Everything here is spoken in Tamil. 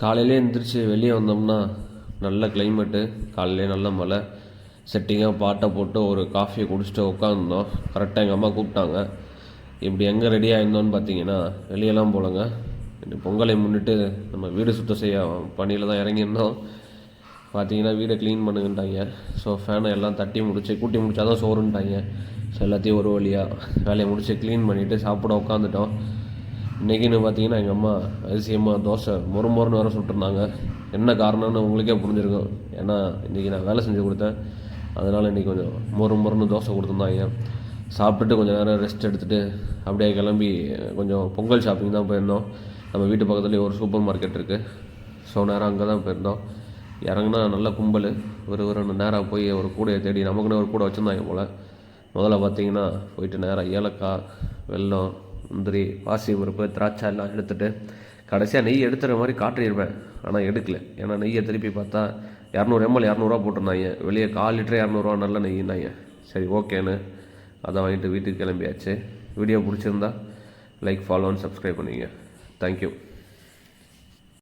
காலையிலே எழுந்திரிச்சு வெளியே வந்தோம்னா நல்ல கிளைமேட்டு, காலையிலே நல்ல மழை, செட்டிங்காக பாட்டை போட்டு ஒரு காஃபியை குடிச்சிட்டு உட்காந்துருந்தோம். கரெக்டாக எங்கள் அம்மா கூப்பிட்டாங்க. இப்படி எங்கே ரெடியாக இருந்தோன்னு பார்த்தீங்கன்னா வெளியெல்லாம் போலங்க. பொங்கலை முன்னிட்டு நம்ம வீடு சுத்தம் செய்ய பணியில் தான் இறங்கியிருந்தோம். பார்த்தீங்கன்னா வீடை க்ளீன் பண்ணுங்கன்ட்டாங்க. ஸோ ஃபேனை எல்லாம் தட்டி முடிச்சு கூட்டி முடிச்சா தான் சோறுன்ட்டாங்க. ஸோ எல்லாத்தையும் ஒரு வழியாக வேலையை முடித்து க்ளீன் பண்ணிவிட்டு சாப்பிட உட்காந்துட்டோம். இன்றைக்கின்னு பார்த்தீங்கன்னா எங்கள் அம்மா அதிசயமாக தோசை மொறுமொறுன்னு வேறு சுட்டுருந்தாங்க. என்ன காரணம்னு உங்களுக்கே புரிஞ்சிருக்கும். ஏன்னா இன்றைக்கி நான் வேலை செஞ்சு கொடுத்தேன், அதனால் இன்றைக்கி கொஞ்சம் மொறுமொறுன்னு தோசை கொடுத்துருந்தாங்க. சாப்பிட்டுட்டு கொஞ்சம் நேரம் ரெஸ்ட் எடுத்துகிட்டு அப்படியே கிளம்பி கொஞ்சம் பொங்கல் ஷாப்பிங் தான் போயிருந்தோம். நம்ம வீட்டு பக்கத்துலேயே ஒரு சூப்பர் மார்க்கெட் இருக்குது. ஸோ நேரம் அங்கே தான் போயிருந்தோம். இறங்குனா நல்ல கும்பல். ஒரு நேராக போய் ஒரு கூடையை தேடி நமக்குன்னு ஒரு கூடை வச்சுருந்தாங்க போல். முதல்ல பார்த்தீங்கன்னா போயிட்டு நேராக ஏலக்காய், வெல்லம், முந்திரி, பாசி பருப்பு, திராட்சை எல்லாம் எடுத்துகிட்டு கடைசியாக நெய் எடுத்துகிற மாதிரி காட்டியிருப்பேன். ஆனால் எடுக்கலை. ஏன்னா நெய்யை திருப்பி பார்த்தா 200 ml 200 போட்டிருந்தாங்க. வெளியே 1/4 லிட்டரே 200 நல்ல நெய்னாங்க. சரி ஓகேன்னு அதை வாங்கிட்டு வீட்டுக்கு கிளம்பியாச்சு. வீடியோ பிடிச்சிருந்தா லைக், ஃபாலோ அண்ட் சப்ஸ்கிரைப் பண்ணிங்க. தேங்க்யூ.